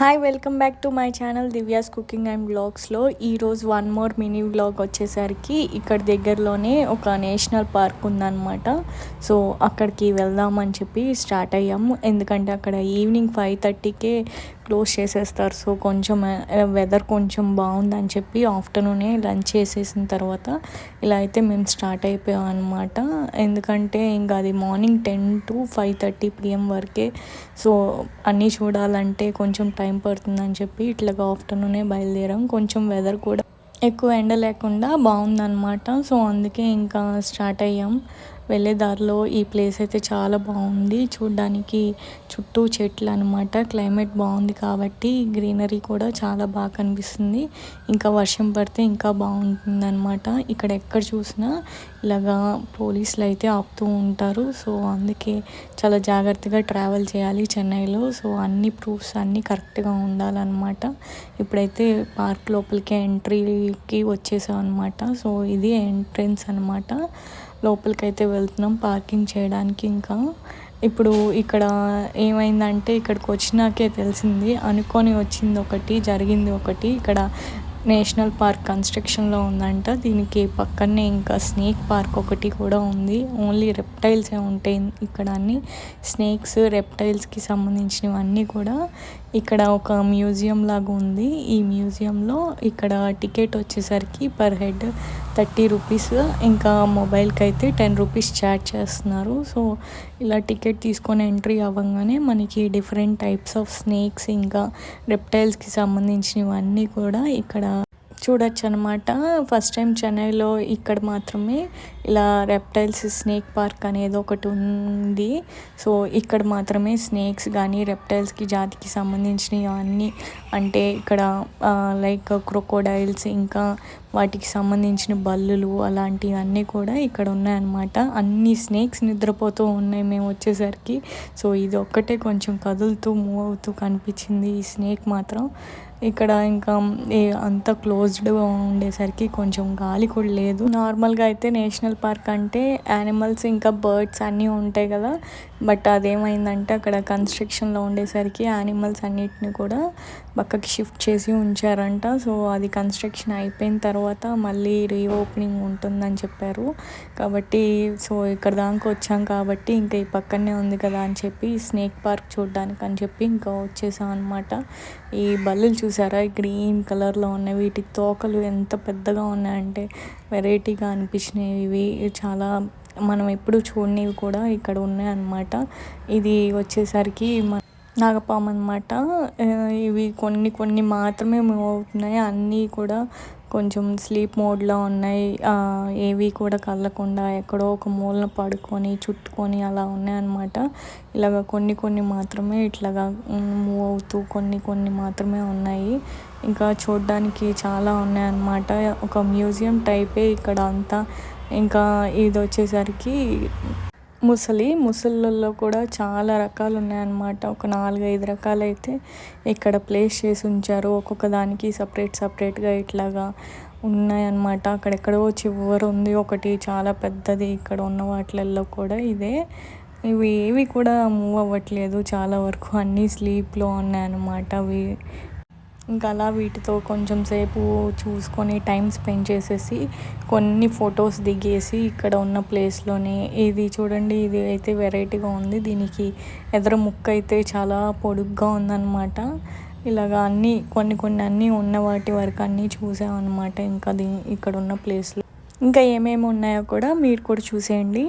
Hi welcome back to my channel Divya's cooking and వ్లాగ్స్లో ఈరోజు one more mini vlog వచ్చేసరికి ఇక్కడ దగ్గరలోనే ఒక నేషనల్ పార్క్ ఉందన్నమాట. సో అక్కడికి వెళ్దామని చెప్పి స్టార్ట్ అయ్యాము. ఎందుకంటే అక్కడ ఈవినింగ్ 5:30కే క్లోజ్ చేసేస్తారు. సో కొంచెం వెదర్ కొంచెం బాగుందని చెప్పి ఆఫ్టర్నూనే లంచ్ చేసేసిన తర్వాత ఇలా అయితే మేము స్టార్ట్ అయిపోయాం అనమాట. ఎందుకంటే ఇంకా అది మార్నింగ్ 10 to 5:30 PM వరకే. సో అన్నీ చూడాలంటే కొంచెం టైం పడుతుందని చెప్పి ఇట్లాగా ఆఫ్టర్నూనే బయలుదేరాం. కొంచెం వెదర్ కూడా ఎక్కువ ఎండ లేకుండా బాగుందన్నమాట. సో అందుకే ఇంకా స్టార్ట్ అయ్యాం. వెళ్ళే దారిలో ఈ ప్లేస్ అయితే చాలా బాగుంది చూడ్డానికి. చుట్టూ చెట్లు అనమాట. క్లైమేట్ బాగుంది కాబట్టి గ్రీనరీ కూడా చాలా బాగా కనిపిస్తుంది. ఇంకా వర్షం పడితే ఇంకా బాగుంటుంది అనమాట. ఇక్కడ ఎక్కడ చూసినా ఇలాగా పోలీసులు అయితే ఆపుతూ ఉంటారు. సో అందుకే చాలా జాగ్రత్తగా ట్రావెల్ చేయాలి చెన్నైలో. సో అన్ని ప్రూఫ్స్ అన్నీ కరెక్ట్గా ఉండాలన్నమాట. ఇప్పుడైతే పార్క్ లోపలికి ఎంట్రీకి వచ్చేసాం అనమాట. సో ఇది ఎంట్రన్స్ అనమాట. లోపలికి అయితే వెళ్తున్నాం పార్కింగ్ చేయడానికి. ఇంకా ఇప్పుడు ఇక్కడ ఏమైందంటే ఇక్కడికి వచ్చినాకే తెలిసింది. అనుకొని వచ్చింది ఒకటి, జరిగింది ఒకటి. ఇక్కడ నేషనల్ పార్క్ కన్స్ట్రక్షన్లో ఉందంట. దీనికి పక్కనే ఇంకా స్నేక్ పార్క్ ఒకటి కూడా ఉంది. ఓన్లీ రెప్టైల్సే ఉంటాయి ఇక్కడ. అన్ని స్నేక్స్, రెప్టైల్స్కి సంబంధించినవన్నీ కూడా ఇక్కడ ఒక మ్యూజియం లాగా ఉంది. ఈ మ్యూజియంలో ఇక్కడ టికెట్ వచ్చేసరికి పర్ హెడ్ 30 రూపీస్. ఇంకా మొబైల్కి అయితే 10 రూపీస్ ఛార్జ్ చేస్తున్నారు. సో ఇలా టికెట్ తీసుకొని ఎంట్రీ అవ్వగానే మనకి డిఫరెంట్ టైప్స్ ఆఫ్ స్నేక్స్ ఇంకా రెప్టైల్స్కి సంబంధించినవన్నీ కూడా ఇక్కడ చూడొచ్చు అనమాట. ఫస్ట్ టైం చెన్నైలో ఇక్కడ మాత్రమే ఇలా రెప్టైల్స్ స్నేక్ పార్క్ అనేది ఒకటి ఉంది. సో ఇక్కడ మాత్రమే స్నేక్స్ కానీ రెప్టైల్స్కి జాతికి సంబంధించినవి అన్నీ, అంటే ఇక్కడ లైక్ క్రొకోడైల్స్ ఇంకా వాటికి సంబంధించిన బల్లులు అలాంటివన్నీ కూడా ఇక్కడ ఉన్నాయన్నమాట. అన్ని స్నేక్స్ నిద్రపోతూ ఉన్నాయి మేము వచ్చేసరికి. సో ఇది ఒక్కటే కొంచెం కదులుతూ మూవ్ అవుతూ కనిపించింది ఈ స్నేక్ మాత్రం. ఇక్కడ ఇంకా అంత క్లోజ్డ్గా ఉండేసరికి కొంచెం గాలి కూడా లేదు. నార్మల్గా అయితే నేషనల్ పార్క్ అంటే యానిమల్స్ ఇంకా బర్డ్స్ అన్నీ ఉంటాయి కదా. బట్ అదేమైందంటే అక్కడ కన్స్ట్రక్షన్లో ఉండేసరికి యానిమల్స్ అన్నిటిని కూడా పక్కకి షిఫ్ట్ చేసి ఉంచారంట. సో అది కన్స్ట్రక్షన్ అయిపోయిన తర్వాత మళ్ళీ రీఓపెనింగ్ ఉంటుందని చెప్పారు. కాబట్టి సో ఇక్కడ దాకా వచ్చాం కాబట్టి ఇంకా ఈ పక్కనే ఉంది కదా అని చెప్పి స్నేక్ పార్క్ చూడడానికి అని చెప్పి ఇంకా వచ్చేసాం అనమాట. ఈ బల్లులు చూసారా గ్రీన్ కలర్లో ఉన్నాయి. వీటి తోకలు ఎంత పెద్దగా ఉన్నాయంటే వెరైటీగా అనిపించినాయి. ఇవి చాలా మనం ఎప్పుడు చూడనివి కూడా ఇక్కడ ఉన్నాయన్నమాట. ఇది వచ్చేసరికి నాగపాము అనమాట. ఇవి కొన్ని మాత్రమే మూవ్ అవుతున్నాయి. అన్నీ కూడా కొంచెం స్లీప్ మోడ్లో ఉన్నాయి. ఏవి కూడా కదలకుండా ఎక్కడో ఒక మూలన పడుకొని చుట్టుకొని అలా ఉన్నాయన్నమాట. ఇలాగ కొన్ని మాత్రమే ఇట్లాగా మూవ్ అవుతూ కొన్ని మాత్రమే ఉన్నాయి. ఇంకా చూడడానికి చాలా ఉన్నాయన్నమాట. ఒక మ్యూజియం టైపే ఇక్కడ అంతా. ఇంకా ఇది వచ్చేసరికి ముసళ్ళల్లో కూడా చాలా రకాలు ఉన్నాయన్నమాట. ఒక 4-5 రకాలు అయితే ఇక్కడ ప్లేస్ చేసి ఉంచారు. ఒక్కొక్క దానికి సపరేట్గా ఇట్లాగా ఉన్నాయన్నమాట. అక్కడెక్కడో చివరి ఉంది ఒకటి చాలా పెద్దది. ఇక్కడ ఉన్న వాటిల్లో కూడా ఇదే. ఇవి ఏవి కూడా మూవ్ అవ్వట్లేదు చాలా వరకు. అన్నీ స్లీప్లో ఉన్నాయన్నమాట. అవి ఇంకా అలా వీటితో కొంచెం సేపు చూసుకొని టైం స్పెండ్ చేసేసి కొన్ని ఫొటోస్ దిగేసి ఇక్కడ ఉన్న ప్లేస్లోనే ఇది చూడండి. ఇది అయితే వెరైటీగా ఉంది. దీనికి ఎదురు ముక్క అయితే చాలా పొడుగ్గా ఉందన్నమాట. ఇలాగా అన్నీ కొన్ని అన్నీ ఉన్న వాటి వరకు అన్నీ చూసామన్నమాట. ఇంకా ఇక్కడ ఉన్న ప్లేస్లో ఇంకా ఏమేమి ఉన్నాయో కూడా మీరు కూడా చూసేయండి.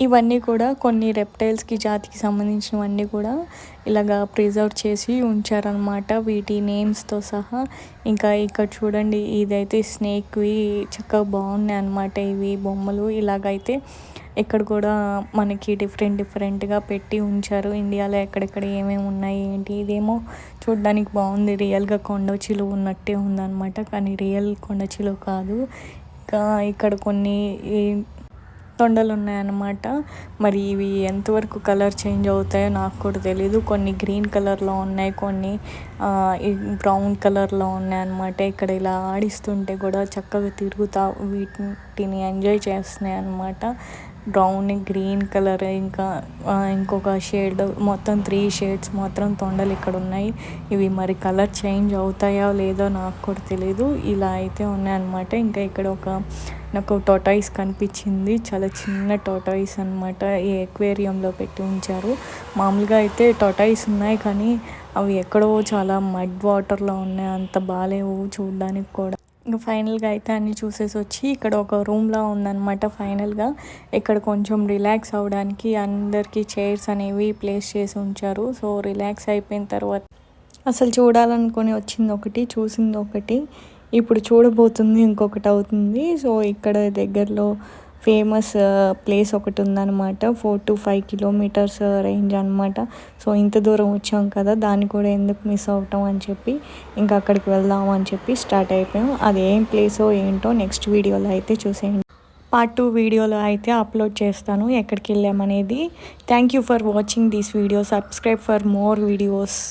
ఇవన్నీ కూడా కొన్ని రెప్టైల్స్కి జాతికి సంబంధించినవన్నీ కూడా ఇలాగా ప్రిజర్వ్ చేసి ఉంచారనమాట వీటి నేమ్స్తో సహా. ఇంకా ఇక్కడ చూడండి, ఇదైతే స్నేక్వి చక్కగా బాగున్నాయి అనమాట ఇవి బొమ్మలు. ఇలాగైతే ఇక్కడ కూడా మనకి డిఫరెంట్గా పెట్టి ఉంచారు. ఇండియాలో ఎక్కడెక్కడ ఏమేమి ఉన్నాయి ఏంటి. ఇదేమో చూడడానికి బాగుంది, రియల్గా కొండ చిలువ ఉన్నట్టే ఉందన్నమాట, కానీ రియల్ కొండ చిలువ కాదు. ఇంకా ఇక్కడ కొన్ని తొండలు ఉన్నాయన్నమాట. మరి ఇవి ఎంతవరకు కలర్ చేంజ్ అవుతాయో నాకు కూడా తెలీదు. కొన్ని గ్రీన్ కలర్లో ఉన్నాయి, కొన్ని బ్రౌన్ కలర్లో ఉన్నాయి అన్నమాట. ఇక్కడ ఇలా ఆడిస్తుంటే కూడా చక్కగా తిరుగుతా వీటిని ఎంజాయ్ చేస్తున్నాయి అన్నమాట. బ్రౌన్, గ్రీన్ కలర్, ఇంకా ఇంకొక షేడ్, మొత్తం 3 షేడ్స్ మాత్రం తొండలు ఇక్కడ ఉన్నాయి. ఇవి మరి కలర్ చేంజ్ అవుతాయో లేదో నాకు కూడా తెలీదు. ఇలా అయితే ఉన్నాయన్నమాట. ఇంకా ఇక్కడ నాకు టోటాయిస్ కనిపించింది, చాలా చిన్న టోటాయిస్ అనమాట. ఈ ఎక్వేరియంలో పెట్టి ఉంచారు. మామూలుగా అయితే టోటాయిస్ ఉన్నాయి, కానీ అవి ఎక్కడో చాలా మడ్ వాటర్లో ఉన్నాయి, అంత బాగాలేవు చూడడానికి కూడా. ఇంకా ఫైనల్గా అయితే అన్నీ చూసేసి వచ్చి ఇక్కడ ఒక రూమ్లా ఉందన్నమాట. ఫైనల్గా ఇక్కడ కొంచెం రిలాక్స్ అవ్వడానికి అందరికీ చైర్స్ అనేవి ప్లేస్ చేసి ఉంచారు. సో రిలాక్స్ అయిపోయిన తర్వాత అసలు చూడాలనుకొని వచ్చింది ఒకటి, చూసింది ఒకటి, ఇప్పుడు చూడబోతుంది ఇంకొకటి అవుతుంది. సో ఇక్కడ దగ్గరలో ఫేమస్ ప్లేస్ ఒకటి ఉందన్నమాట. 4 to 5 కిలోమీటర్స్ రేంజ్ అనమాట. సో ఇంత దూరం వచ్చాం కదా, దాన్ని కూడా ఎందుకు మిస్ అవటం అని చెప్పి ఇంకా అక్కడికి వెళ్దాం అని చెప్పి స్టార్ట్ అయిపోయాం. అది ఏం ప్లేసో ఏంటో నెక్స్ట్ వీడియోలో అయితే చూసేయండి. పార్ట్ 2 వీడియోలో అయితే అప్లోడ్ చేస్తాను ఎక్కడికి వెళ్ళామనేది. Thank you for watching this video. Subscribe for more videos.